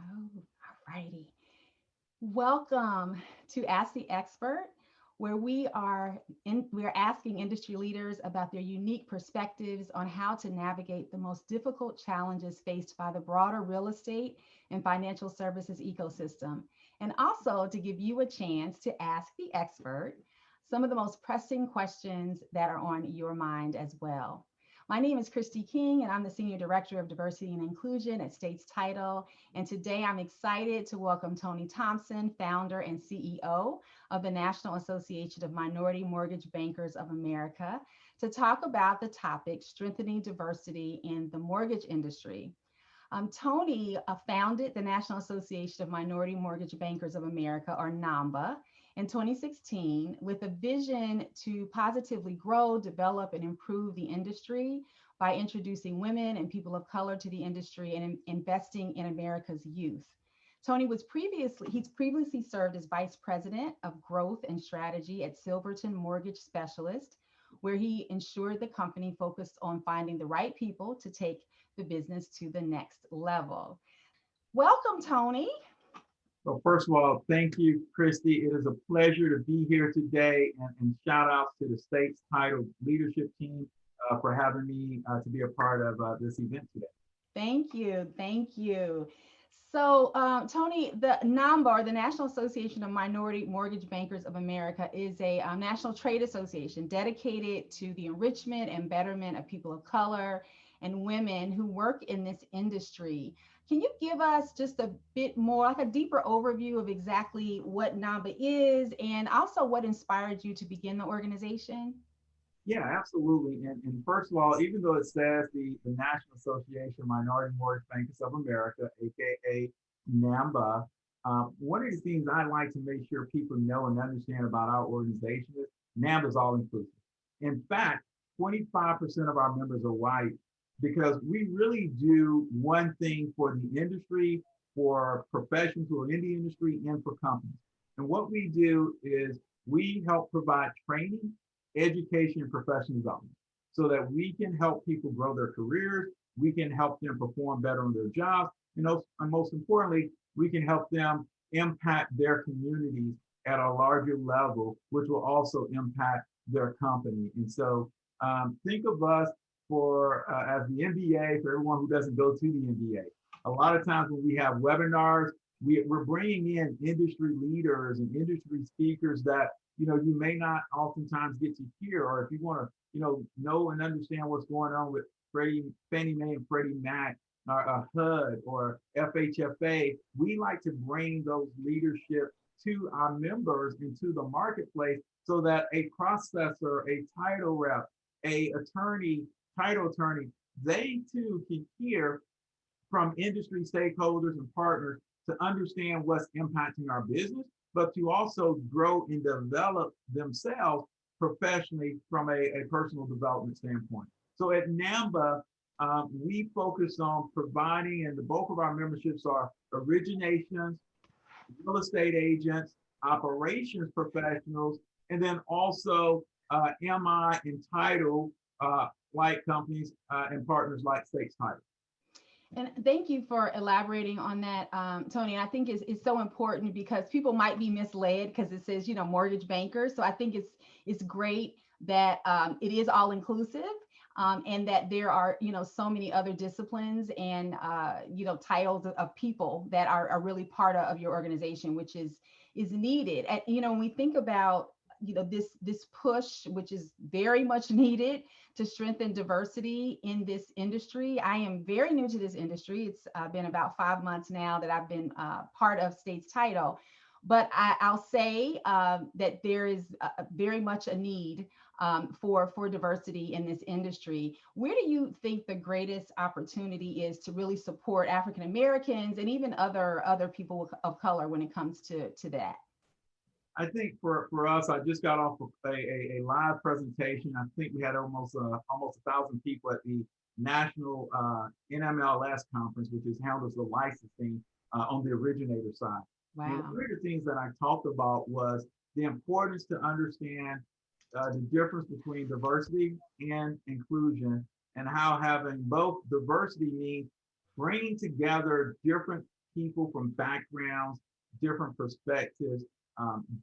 Oh, all righty. Welcome to Ask the Expert, where we're asking industry leaders about their unique perspectives on how to navigate the most difficult challenges faced by the broader real estate and financial services ecosystem, and also to give you a chance to ask the expert some of the most pressing questions that are on your mind as well. My name is Kristie King, and I'm the Senior Director of Diversity and Inclusion at States Title. And today I'm excited to welcome Tony Thompson, founder and CEO of the National Association of Minority Mortgage Bankers of America, to talk about the topic strengthening diversity in the mortgage industry. Tony founded the National Association of Minority Mortgage Bankers of America, or NAMBA, in 2016 with a vision to positively grow, develop, and improve the industry by introducing women and people of color to the industry and investing in America's youth. He's previously served as Vice President of Growth and Strategy at Silverton Mortgage Specialist, where he ensured the company focused on finding the right people to take the business to the next level. Welcome, Tony. Well, first of all, thank you, Kristie. It is a pleasure to be here today, and shout outs to the state's title leadership team for having me to be a part of this event today. Thank you. Thank you. So, Tony, the NAMBA, or the National Association of Minority Mortgage Bankers of America, is a national trade association dedicated to the enrichment and betterment of people of color and women who work in this industry. Can you give us just a bit more, like a deeper overview of exactly what NAMBA is and also what inspired you to begin the organization? Yeah, absolutely. And first of all, even though it says the National Association of Minority Mortgage Bankers of America, aka NAMBA, one of the things I like to make sure people know and understand about our organization is NAMBA is all inclusive. In fact, 25% of our members are white because we really do one thing for the industry, for professionals who are in the industry, and for companies. And what we do is we help provide training, education, and professional development so that we can help people grow their careers, we can help them perform better on their jobs, and most importantly, we can help them impact their communities at a larger level, which will also impact their company. And so think of us as the NBA for everyone who doesn't go to the NBA. A lot of times when we have webinars, we're bringing in industry leaders and industry speakers that you may not oftentimes get to hear, or if you want to, know and understand what's going on with Fannie Mae and Freddie Mac, or HUD or FHFA, we like to bring those leadership to our members and to the marketplace so that a processor, a title rep, a attorney, title attorney, they too can hear from industry stakeholders and partners to understand what's impacting our business, but to also grow and develop themselves professionally from a personal development standpoint. So at NAMBA, we focus on providing, and the bulk of our memberships are originations, real estate agents, operations professionals, and then also MI and title like companies and partners like States Title. And thank you for elaborating on that, Tony. I think it's so important because people might be misled because it says, mortgage bankers. So I think it's great that it is all inclusive, and that there are, so many other disciplines and, titles of people that are really part of your organization, which is needed. And, when we think about this push, which is very much needed to strengthen diversity in this industry. I am very new to this industry. It's been about 5 months now that I've been part of States Title, but I'll say that there is very much a need for diversity in this industry. Where do you think the greatest opportunity is to really support African Americans and even other people of color when it comes to that? I think for us, I just got off of a live presentation. I think we had almost 1,000 people at the National NMLS conference, which is handles the licensing on the originator side. Wow. And one of the things that I talked about was the importance to understand the difference between diversity and inclusion, and how having both diversity means bringing together different people from backgrounds, different perspectives,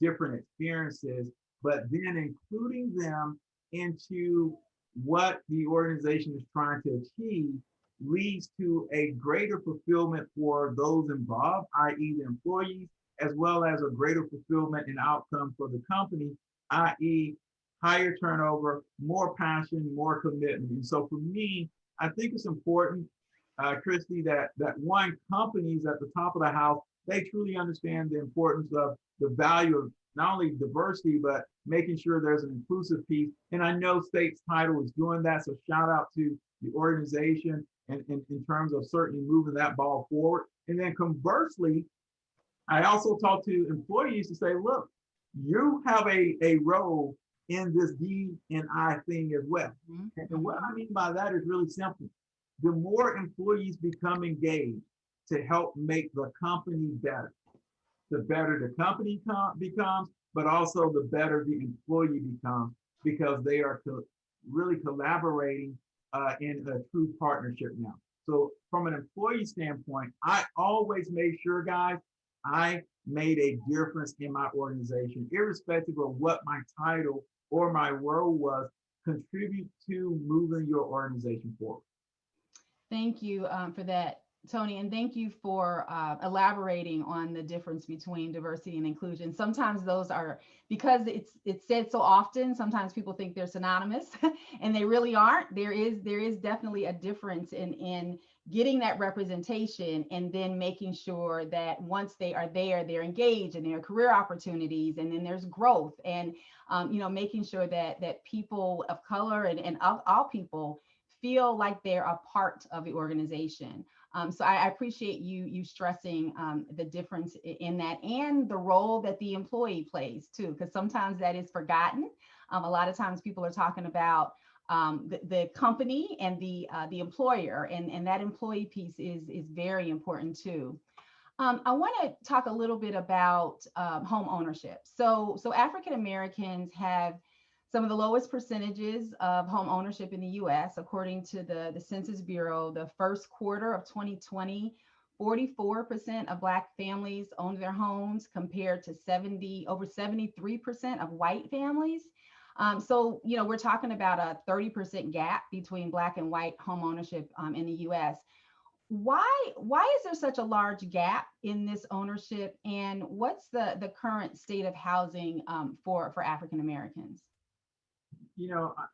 different experiences, but then including them into what the organization is trying to achieve leads to a greater fulfillment for those involved, i.e. the employees, as well as a greater fulfillment and outcome for the company, i.e. higher turnover, more passion, more commitment. And so for me, I think it's important, Kristie, that one, companies at the top of the house, they truly understand the importance of the value of not only diversity, but making sure there's an inclusive piece. And I know State's Title is doing that. So shout out to the organization and in terms of certainly moving that ball forward. And then conversely, I also talk to employees to say, look, you have a role in this D&I thing as well. Mm-hmm. And what I mean by that is really simple. The more employees become engaged to help make the company better, the better the company becomes, but also the better the employee becomes because they are really collaborating in a true partnership now. So from an employee standpoint, I always made sure, guys, I made a difference in my organization, irrespective of what my title or my role was, contribute to moving your organization forward. Thank you for that, Tony, and thank you for elaborating on the difference between diversity and inclusion. Sometimes those are, because it's said so often, sometimes people think they're synonymous and they really aren't. There is definitely a difference in getting that representation and then making sure that once they are there, they're engaged and there are career opportunities and then there's growth and making sure that people of color and all people feel like they're a part of the organization. So I appreciate you stressing the difference in that and the role that the employee plays too, because sometimes that is forgotten. A lot of times people are talking about the company and the employer, and that employee piece is very important too. I want to talk a little bit about home ownership. So African Americans have some of the lowest percentages of home ownership in the U.S. According to the Census Bureau, the first quarter of 2020, 44% of Black families owned their homes compared to over 73% of white families. So we're talking about a 30% gap between Black and white home ownership in the U.S. Why is there such a large gap in this ownership, and what's the current state of housing for African Americans?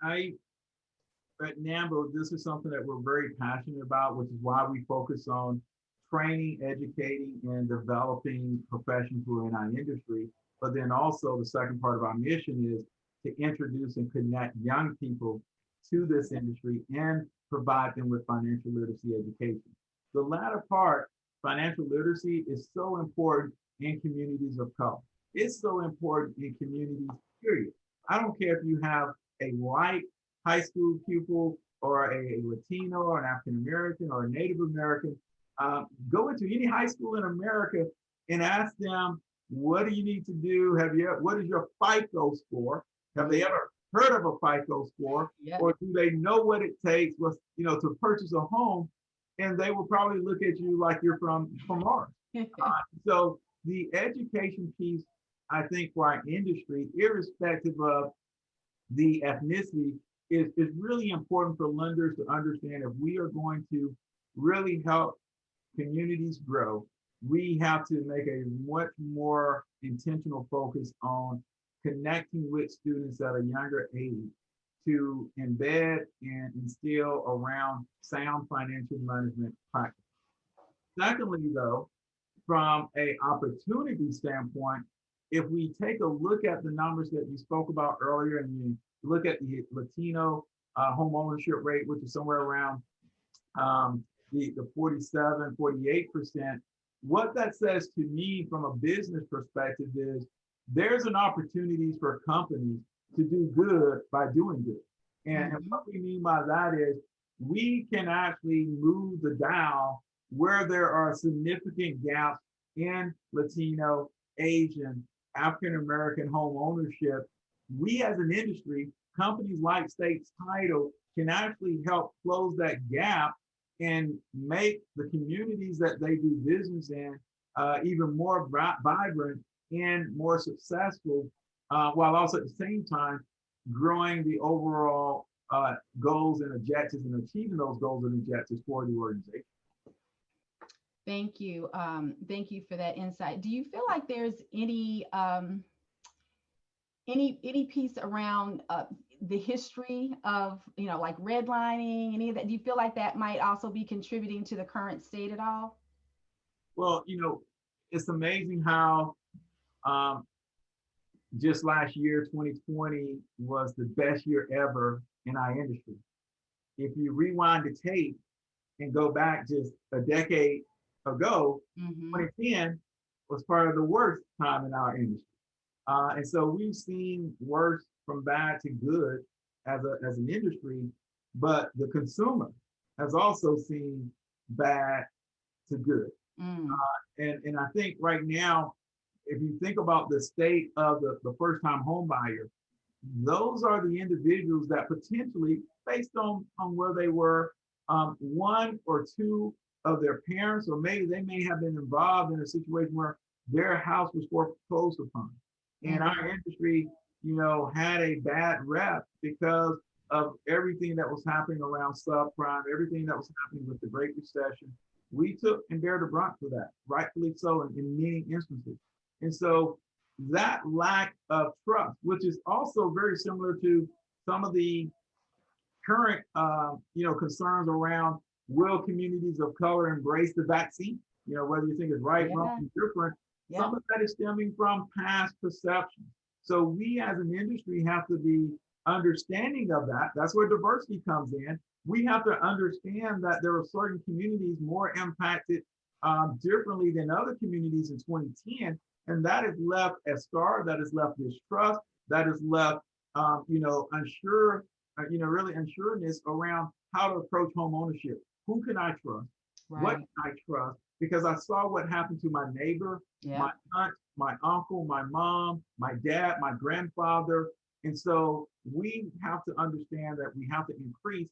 I at Namba, this is something that we're very passionate about, which is why we focus on training, educating, and developing professionals who are in our industry. But then also the second part of our mission is to introduce and connect young people to this industry and provide them with financial literacy education. The latter part, financial literacy, is so important in communities of color. It's so important in communities, period. I don't care if you have a white high school pupil or a Latino or an African American or a Native American, go into any high school in America and ask them, what do you need to do? What is your FICO score? Have they ever heard of a FICO score? Yeah. Or do they know what it takes to purchase a home? And they will probably look at you like you're from Mars. So the education piece, I think, for our industry, irrespective of the ethnicity, is really important for lenders to understand. If we are going to really help communities grow, we have to make a much more intentional focus on connecting with students at a younger age to embed and instill around sound financial management practice. Secondly, though, from an opportunity standpoint, if we take a look at the numbers that you spoke about earlier and you look at the Latino home ownership rate, which is somewhere around the 47, 48%, what that says to me from a business perspective is there's an opportunity for companies to do good by doing good. And what we mean by that is we can actually move the dial where there are significant gaps in Latino, Asian, African American home ownership. We as an industry, companies like State's Title, can actually help close that gap and make the communities that they do business in even more vibrant and more successful, while also at the same time growing the overall goals and objectives and achieving those goals and objectives for the organization. Thank you. Thank you for that insight. Do you feel like there's any piece around the history of, like redlining, any of that? Do you feel like that might also be contributing to the current state at all? Well, it's amazing how um, just last year, 2020, was the best year ever in our industry. If you rewind the tape and go back just a decade ago, Mm-hmm. 2010 was part of the worst time in our industry. And so we've seen worse from bad to good as an industry, but the consumer has also seen bad to good. Mm. And I think right now, if you think about the state of the first time home buyer, those are the individuals that potentially, based on where they were, one or two of their parents, or maybe they may have been involved in a situation where their house was foreclosed upon. And Mm-hmm. our industry, had a bad rep because of everything that was happening around subprime, everything that was happening with the Great Recession. We took and bear the brunt for that, rightfully so, in many instances. And so that lack of trust, which is also very similar to some of the current, concerns around will communities of color embrace the vaccine? Whether you think it's right, wrong, Yeah. indifferent, Yeah. some of that is stemming from past perception. So we as an industry have to be understanding of that. That's where diversity comes in. We have to understand that there are certain communities more impacted differently than other communities in 2010. And that is left a scar, that is left distrust, that is left, unsure, really unsureness around how to approach home ownership. Who can I trust? What Right. can I trust? Because I saw what happened to my neighbor, Yeah. my aunt, my uncle, my mom, my dad, my grandfather. And so we have to understand that we have to increase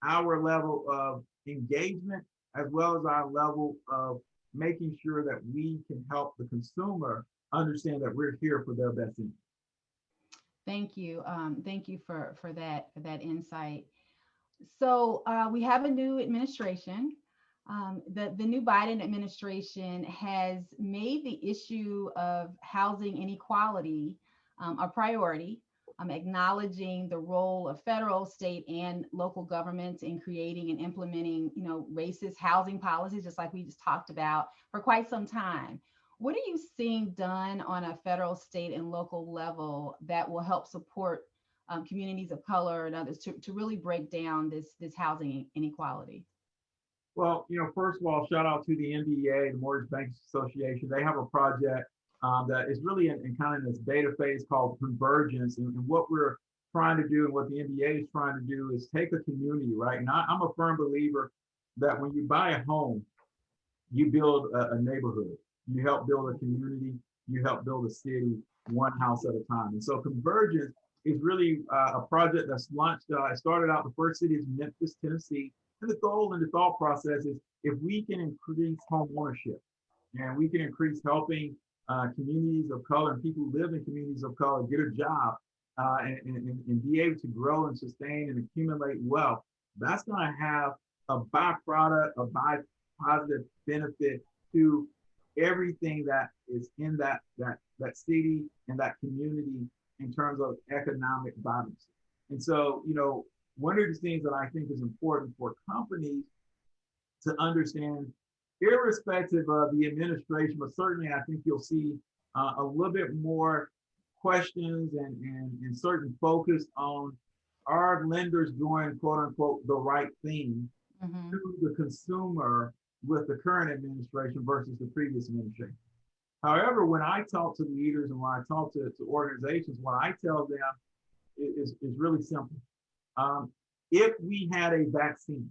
our level of engagement as well as our level of making sure that we can help the consumer understand that we're here for their best interest. Thank you. Thank you for that insight. So we have a new administration. The new Biden administration has made the issue of housing inequality a priority, acknowledging the role of federal, state, and local governments in creating and implementing, racist housing policies, just like we just talked about, for quite some time. What are you seeing done on a federal, state, and local level that will help support communities of color and others to really break down this housing inequality? Well, first of all, shout out to the NBA, the Mortgage Bankers Association. They have a project that is really in kind of this beta phase called convergence. And what we're trying to do and what the NBA is trying to do is take a community, right? And I'm a firm believer that when you buy a home, you build a neighborhood, you help build a community, you help build a city, one house at a time. And so convergence is really a project that's launched. It started out, the first city is Memphis, Tennessee. And the goal and the thought process is if we can increase home ownership and we can increase helping communities of color and people who live in communities of color get a job and be able to grow and sustain and accumulate wealth, that's going to have a byproduct, a positive benefit to everything that is in that city and that community in terms of economic vibrancy. And so, one of the things that I think is important for companies to understand, irrespective of the administration, but certainly I think you'll see a little bit more questions and certain focus on, are lenders doing quote unquote the right thing Mm-hmm. to the consumer with the current administration versus the previous administration. However, when I talk to leaders and when I talk to organizations, what I tell them is really simple. If we had a vaccine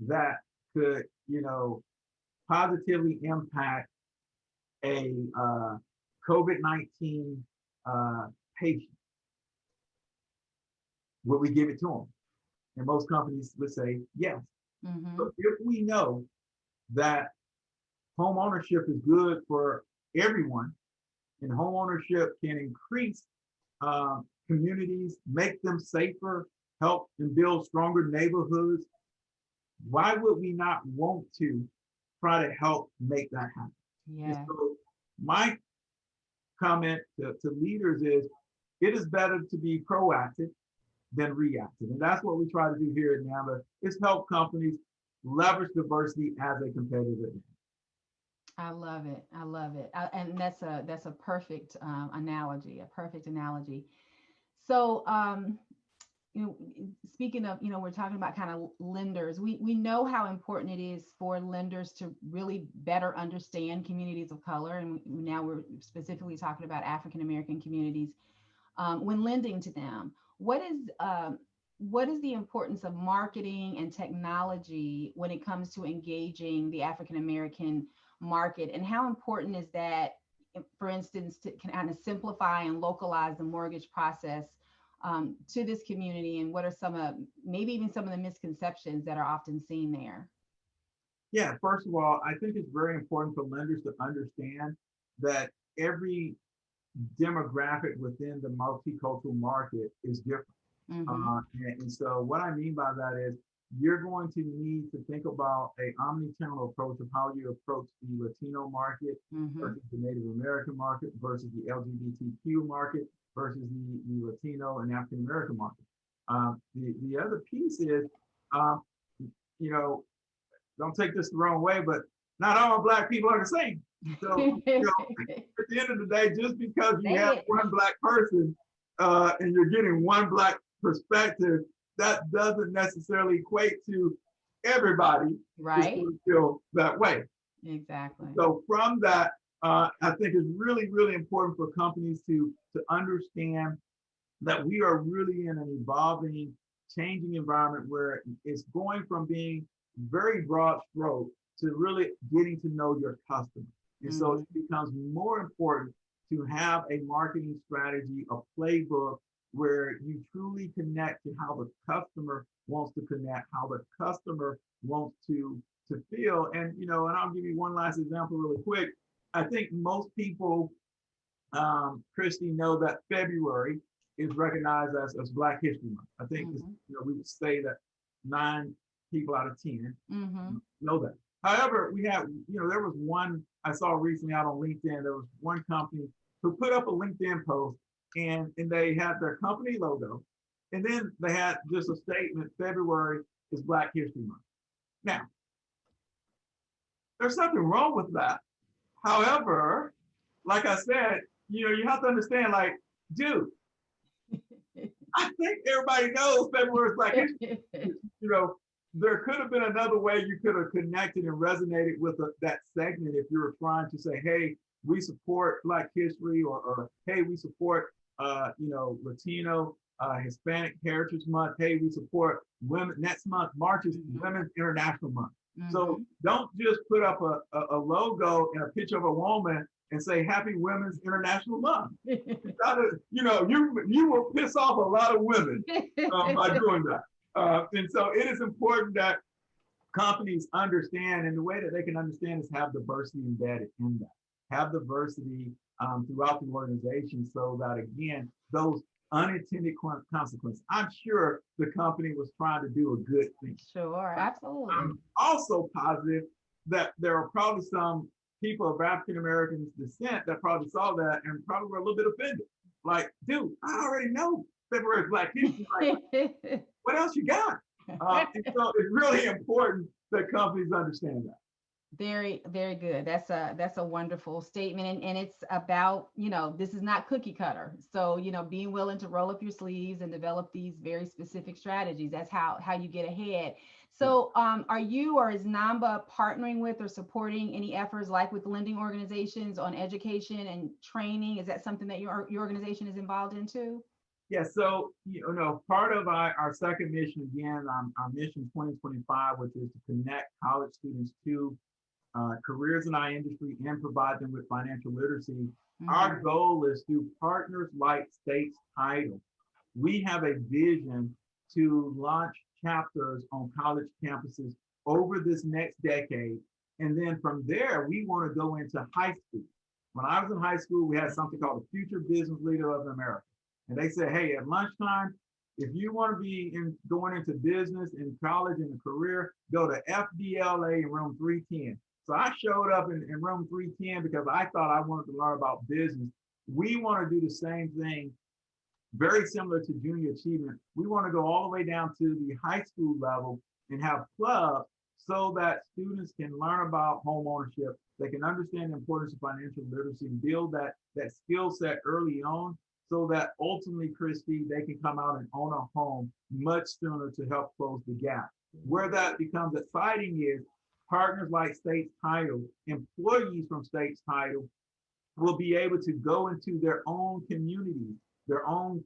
that could, positively impact a COVID-19 patient, would we give it to them? And most companies would say yes. Mm-hmm. So if we know that home ownership is good for everyone, and home ownership can increase communities, make them safer, help and build stronger neighborhoods, why would we not want to try to help make that happen? And Yeah. so my comment to leaders is it is better to be proactive than reactive. And that's what we try to do here at Namba is help companies leverage diversity as a competitive advantage. I love it. I love it. And that's a perfect analogy. A perfect analogy. So, you know, speaking of, we're talking about kind of lenders. We know how important it is for lenders to really better understand communities of color, and now we're specifically talking about African American communities when lending to them. What is the importance of marketing and technology when it comes to engaging the African American market, and how important is that, for instance, to kind of simplify and localize the mortgage process to this community, and what are some of maybe even some of the misconceptions that are often seen there? Yeah, first of all, I think it's very important for lenders to understand that every demographic within the multicultural market is different. Mm-hmm. And so what I mean by that is you're going to need to think about a omni-channel approach of how you approach the Latino market Mm-hmm. versus the Native American market versus the LGBTQ market versus the Latino and African American market. The other piece is, um, you know, don't take this the wrong way, but not all Black people are the same. So, at the end of the day, just because you Say have it. one Black person and you're getting one Black perspective, that doesn't necessarily equate to everybody is Right. going to feel that way. Exactly. So from that, I think it's really, really important for companies to understand that we are really in an evolving, changing environment where it's going from being very broad stroke to really getting to know your customer. And so Mm-hmm. it becomes more important to have a marketing strategy, a playbook where you truly connect to how the customer wants to connect, how the customer wants to feel. And and I'll give you one last example really quick. I think most people, Kristie, know that February is recognized as Black History Month. I think Mm-hmm. we would say that 9 people out of 10 Mm-hmm. know that. However, we have, there was one I saw recently out on LinkedIn. There was one company who put up a LinkedIn post and they had their company logo. And then they had just a statement, February is Black History Month. Now, there's nothing wrong with that. However, like I said, you have to understand, like, dude, I think everybody knows February is Black History. You know, there could have been another way you could have connected and resonated with that segment if you were trying to say, hey, we support Black history, or hey, we support, Latino, Hispanic Heritage Month. Hey, we support women. Next month, March is Mm-hmm. Women's International Month. Mm-hmm. So don't just put up a logo and a picture of a woman and say Happy Women's International Month. You gotta, you will piss off a lot of women by doing that. And so it is important that companies understand, and the way that they can understand is have diversity embedded in that. Have diversity throughout the organization so that, again, those unintended consequences. I'm sure the company was trying to do a good thing. Sure, absolutely. I'm also positive that there are probably some people of African American descent that probably saw that and probably were a little bit offended. Like, dude, I already know February is Black History. Like, what else you got? And so it's really important that companies understand that. Very, very good. That's a wonderful statement. And it's about, this is not cookie cutter. So, being willing to roll up your sleeves and develop these very specific strategies. That's how you get ahead. Yeah. So are you, or is Namba partnering with or supporting any efforts like with lending organizations on education and training? Is that something that your organization is involved in too? Yeah, so part of our second mission, again, our mission 2025, which is to connect college students to careers in our industry and provide them with financial literacy. Our Mm-hmm. goal is through partners like States Title. We have a vision to launch chapters on college campuses over this next decade. And then from there, we want to go into high school. When I was in high school, we had something called the Future Business Leader of America. And they said, hey, at lunchtime, if you want to be going into business in college and a career, go to FDLA in room 310. So I showed up in room 310 because I thought I wanted to learn about business. We want to do the same thing, very similar to junior achievement. We want to go all the way down to the high school level and have clubs so that students can learn about home ownership. They can understand the importance of financial literacy and build that skill set early on so that ultimately, Kristie, they can come out and own a home much sooner to help close the gap. Where that becomes exciting is partners like States Title, employees from States Title will be able to go into their own communities, their own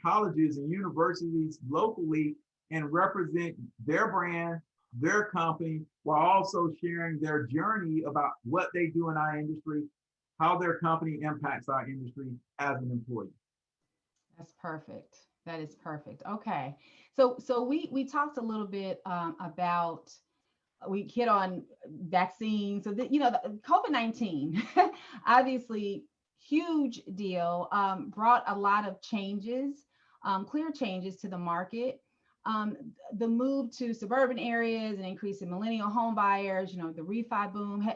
colleges and universities locally and represent their brand, their company, while also sharing their journey about what they do in our industry, how their company impacts our industry as an employee. That's perfect. That is perfect. Okay. So we talked a little bit about, we hit on vaccines. So that, the COVID-19, obviously huge deal, brought a lot of changes, clear changes to the market. The move to suburban areas and increase in millennial home buyers, the refi boom.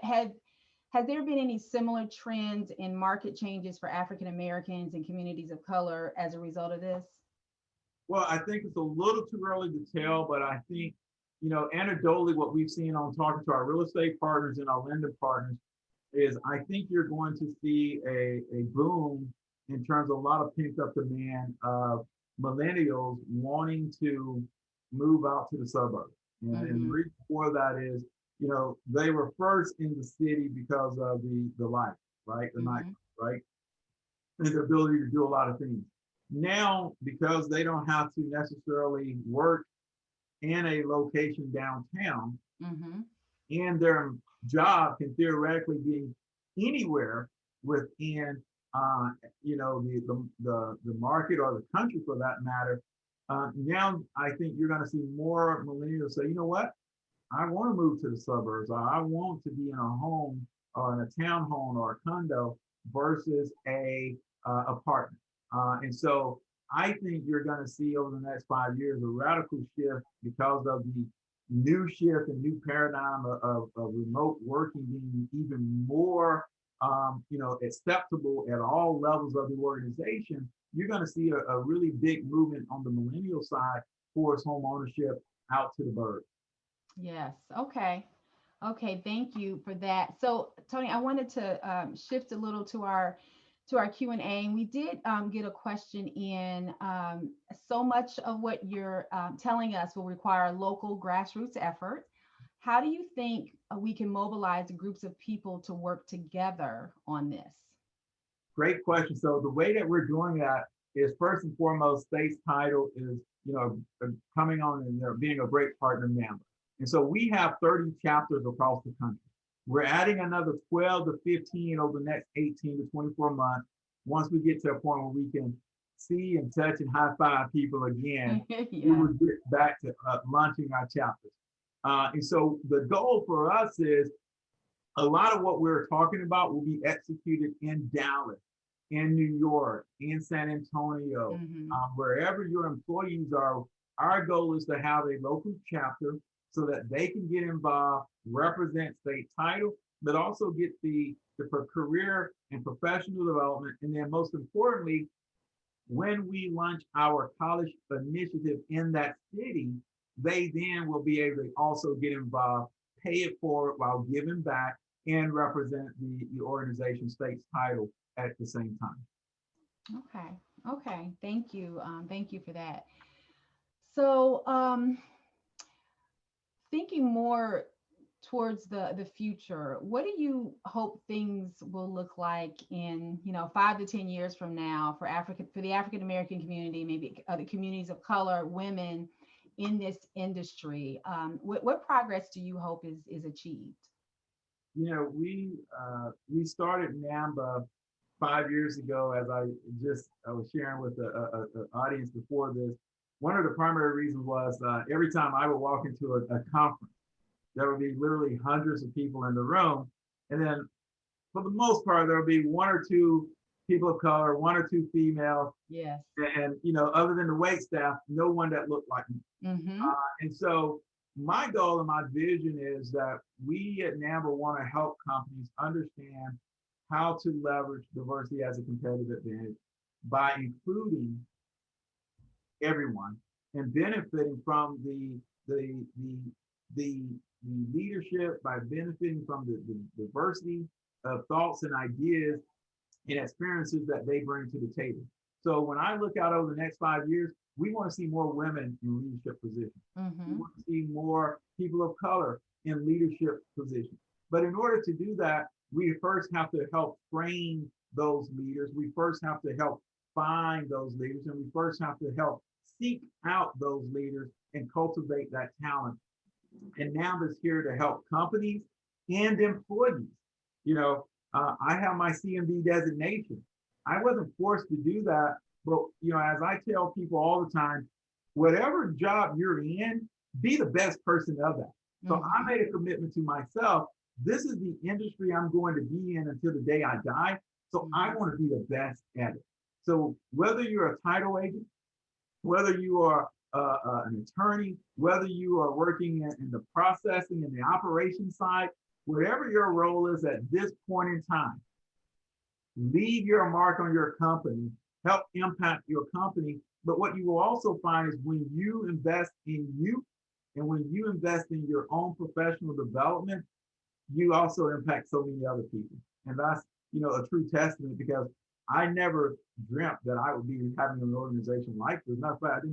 Has there been any similar trends in market changes for African Americans and communities of color as a result of this? Well, I think it's a little too early to tell, but I think, anecdotally, what we've seen on talking to our real estate partners and our lender partners is I think you're going to see a boom in terms of a lot of pent up demand of millennials wanting to move out to the suburbs. And the reason for that is, they were first in the city because of the life, right? The night, right? And the ability to do a lot of things. Now, because they don't have to necessarily work in a location downtown, and their job can theoretically be anywhere within, the market or the country for that matter. Now, I think you're going to see more millennials say, you know what? I want to move to the suburbs, or I want to be in a home or in a townhome or a condo versus a apartment. And so I think you're going to see over the next 5 years a radical shift because of the new shift and new paradigm of remote working being even more, acceptable at all levels of the organization. You're going to see a really big movement on the millennial side towards home ownership out to the burbs. Yes. Okay. Okay. Thank you for that. So, Tony, I wanted to shift a little to our Q&A. And we did get a question in. So much of what you're telling us will require a local grassroots effort. How do you think we can mobilize groups of people to work together on this? Great question. So the way that we're doing that is first and foremost, State's Title is, coming on and they're being a great partner in Namba. And so we have 30 chapters across the country. We're adding another 12 to 15 over the next 18 to 24 months. Once we get to a point where we can see and touch and high five people again, we will get back to launching our chapters. And so the goal for us is a lot of what we're talking about will be executed in Dallas, in New York, in San Antonio, wherever your employees are. Our goal is to have a local chapter so that they can get involved, represent State Title, but also get the career and professional development. And then most importantly, when we launch our college initiative in that city, they then will be able to also get involved, pay it forward while giving back and represent the organization State's Title at the same time. Okay. Okay. Thank you. Thank you for that. So, thinking more towards the future, what do you hope things will look like in 5 to 10 years from now for the African American community, maybe other communities of color, women in this industry? What progress do you hope is achieved? We started Namba 5 years ago, as I was sharing with the audience before this. one of the primary reasons was every time I would walk into a conference, there would be literally hundreds of people in the room. And then for the most part, there would be one or two people of color, one or two females. Yes. And, other than the wait staff, no one that looked like me. Mm-hmm. And so my goal and my vision is that we at Namba want to help companies understand how to leverage diversity as a competitive advantage by including everyone and benefiting from the leadership, by benefiting from the diversity of thoughts and ideas and experiences that they bring to the table. So when I look out over the next 5 years, we want to see more women in leadership positions. Mm-hmm. We want to see more people of color in leadership positions. But in order to do that, we first have to help train those leaders. We first have to help find those leaders, and we first have to help seek out those leaders and cultivate that talent. And Namba is here to help companies and employees. I have my CMB designation. I wasn't forced to do that, but as I tell people all the time, whatever job you're in, be the best person of that. So I made a commitment to myself. This is the industry I'm going to be in until the day I die. So I want to be the best at it. So whether you're a title agent, whether you are an attorney, whether you are working in the processing and the operations side, whatever your role is at this point in time, leave your mark on your company, help impact your company. But what you will also find is when you invest in you and when you invest in your own professional development, you also impact so many other people. And that's, a true testament, because I never dreamt that I would be having an organization like this. Matter of fact,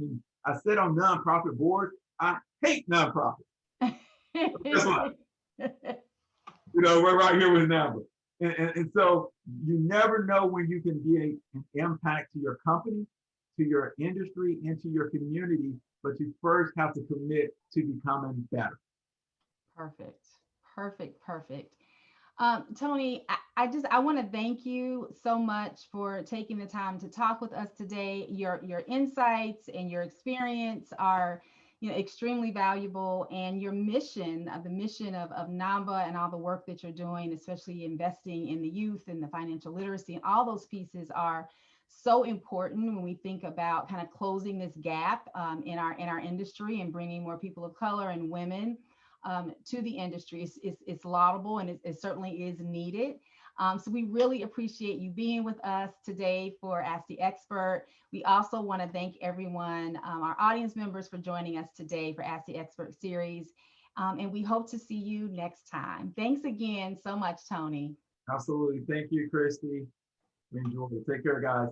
I sit on nonprofit boards. I hate nonprofits. Guess what? We're right here with Namba. And so you never know when you can be an impact to your company, to your industry, and to your community, but you first have to commit to becoming better. Perfect. Perfect. Perfect. Tony, I want to thank you so much for taking the time to talk with us today. Your insights and your experience are, extremely valuable, and your mission, the mission of Namba and all the work that you're doing, especially investing in the youth and the financial literacy, and all those pieces are so important when we think about kind of closing this gap in our industry and bringing more people of color and women to the industry. It's laudable, and it certainly is needed. So we really appreciate you being with us today for Ask the Expert. We also want to thank everyone, our audience members, for joining us today for Ask the Expert series. And we hope to see you next time. Thanks again so much, Tony. Absolutely. Thank you, Kristie. Enjoy it. Take care, guys.